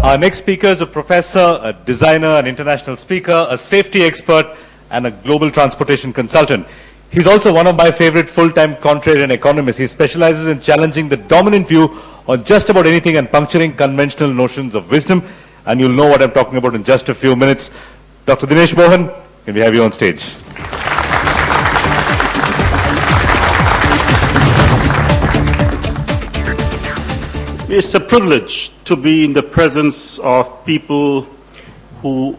Our next speaker is a professor, a designer, an international speaker, a safety expert, and a global transportation consultant. He's also one of my favorite full-time contrarian economists. He specializes in challenging the dominant view on just about anything and puncturing conventional notions of wisdom. And you'll know what I'm talking about in just a few minutes. Dr. Dinesh Mohan, can we have you on stage? It's a privilege to be in the presence of people who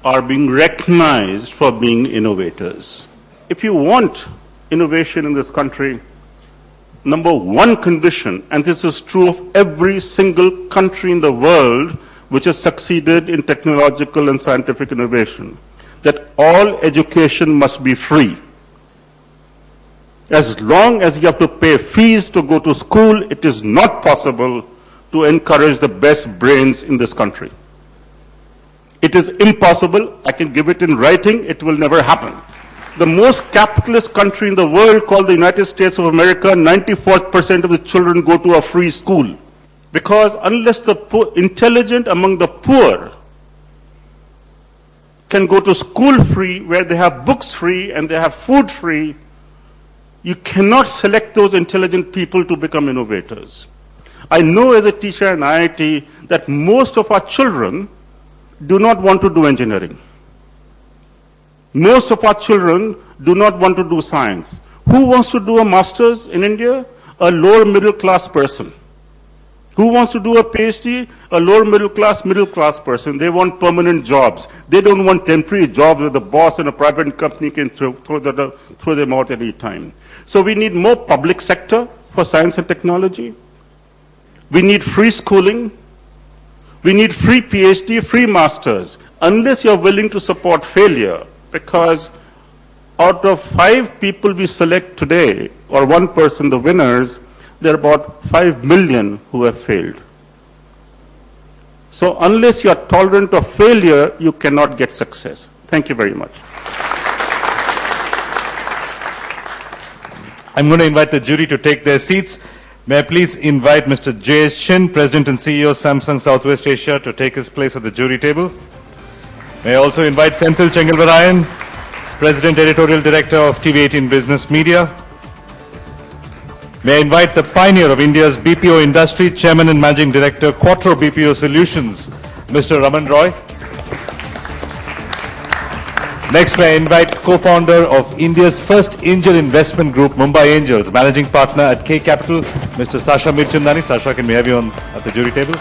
are being recognized for being innovators. If you want innovation in this country, number one condition, and this is true of every single country in the world which has succeeded in technological and scientific innovation, that all education must be free. As long as you have to pay fees to go to school, it is not possible to encourage the best brains in this country. It is impossible. I can give it in writing. It will never happen. The most capitalist country in the world, called the United States of America, 94% of the children go to a free school. Because unless the intelligent among the poor can go to school free, where they have books free and they have food free, you cannot select those intelligent people to become innovators. I know as a teacher in IIT that most of our children do not want to do engineering. Most of our children do not want to do science. Who wants to do a master's in India? A lower middle class person. Who wants to do a PhD? A lower middle class person. They want permanent jobs. They don't want temporary jobs where the boss in a private company can throw them out at any time. So we need more public sector for science and technology. We need free schooling. We need free PhD, free masters, unless you're willing to support failure, because out of 5 people we select today, or 1 person, the winners, there are about 5 million who have failed. So unless you're tolerant of failure, you cannot get success. Thank you very much. I'm going to invite the jury to take their seats. May I please invite Mr. Jayesh Shin, President and CEO Samsung Southwest Asia, to take his place at the jury table. May I also invite Senthil Chengalvarayan, President Editorial Director of TV18 Business Media. May I invite the pioneer of India's BPO industry, Chairman and Managing Director, Quattro BPO Solutions, Mr. Raman Roy. Next, may I invite co-founder of India's first angel investment group, Mumbai Angels, Managing Partner at K Capital, Mr. Sasha Mirchandani. Sasha, can we have you at the jury table?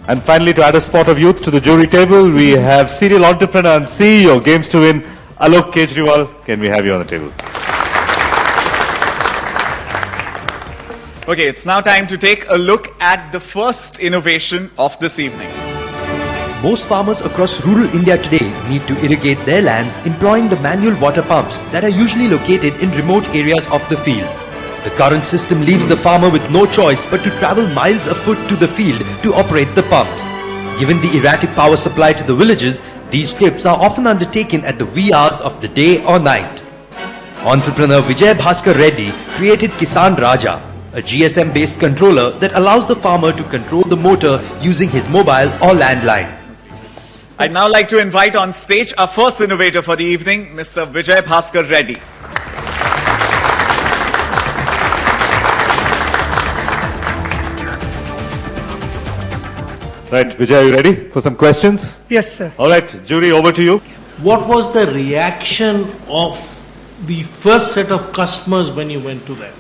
And finally, to add a spot of youth to the jury table, we have serial entrepreneur and CEO, Games to Win, Alok Kejriwal. Can we have you on the table? Okay, it's now time to take a look at the first innovation of this evening. Most farmers across rural India today need to irrigate their lands employing the manual water pumps that are usually located in remote areas of the field. The current system leaves the farmer with no choice but to travel miles afoot to the field to operate the pumps. Given the erratic power supply to the villages, these trips are often undertaken at the wee hours of the day or night. Entrepreneur Vijay Bhaskar Reddy created Kisan Raja, a GSM-based controller that allows the farmer to control the motor using his mobile or landline. I'd now like to invite on stage our first innovator for the evening, Mr. Vijay Bhaskar Reddy. Right, Vijay, are you ready for some questions? Yes, sir. All right, jury, over to you. What was the reaction of the first set of customers when you went to them?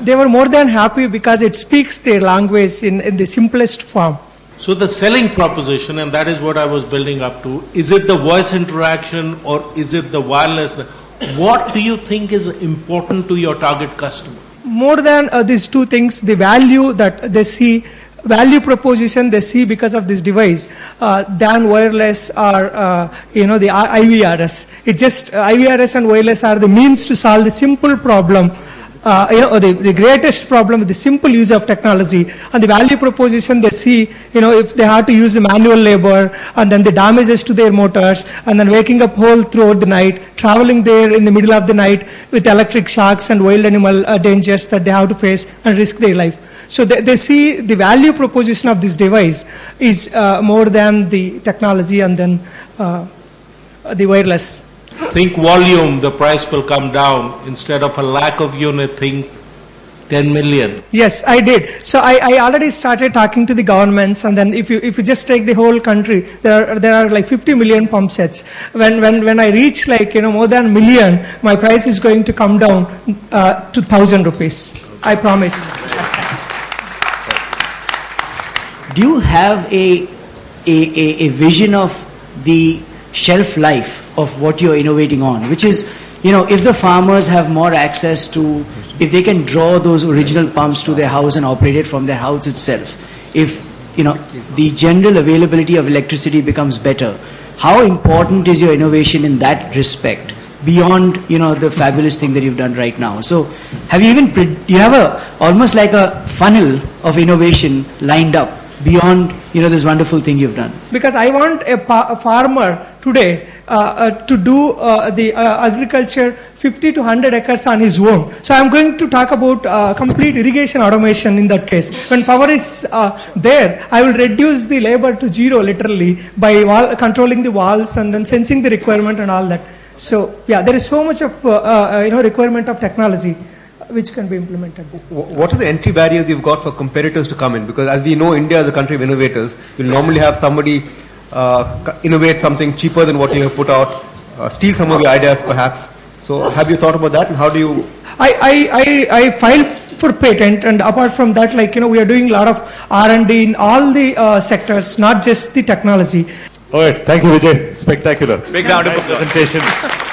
They were more than happy because it speaks their language in the simplest form. So the selling proposition, and that is what I was building up to, is it the voice interaction or is it the wireless? What do you think is important to your target customer? More than these two things, the value that they see, value proposition they see because of this device than wireless or the IVRS. It's just IVRS and wireless are the means to solve the simple problem. The greatest problem with the simple use of technology, and the value proposition they see, if they have to use the manual labor and then the damages to their motors and then waking up whole throughout the night, traveling there in the middle of the night with electric shocks and wild animal dangers that they have to face and risk their life. So they see the value proposition of this device is more than the technology and then the wireless. Think volume, the price will come down. Instead of a lakh of unit, think 10 million. Yes, I did. So I already started talking to the governments, and then if you just take the whole country, there are like 50 million pump sets. When I reach like more than a million, my price is going to come down to 1,000 rupees. I promise. Do you have a vision of the shelf life of what you're innovating on, which is, if the farmers have more access to, if they can draw those original pumps to their house and operate it from their house itself, if, the general availability of electricity becomes better, how important is your innovation in that respect beyond, the fabulous thing that you've done right now? So have you you have almost like a funnel of innovation lined up beyond, this wonderful thing you've done? Because I want a farmer today to do the agriculture 50 to 100 acres on his own. So I'm going to talk about complete irrigation automation in that case. When power is there, I will reduce the labor to zero literally by controlling the walls and then sensing the requirement and all that. So yeah, there is so much of requirement of technology which can be implemented. What are the entry barriers you've got for competitors to come in? Because as we know, India is a country of innovators. You'll normally have somebody innovate something cheaper than what you have put out, steal some of your ideas perhaps. So have you thought about that, and how do you? I filed for patent, and apart from that, we are doing a lot of R&D in all the sectors, not just the technology. All right, thank you, Vijay. Spectacular. Big round of applause. Presentation.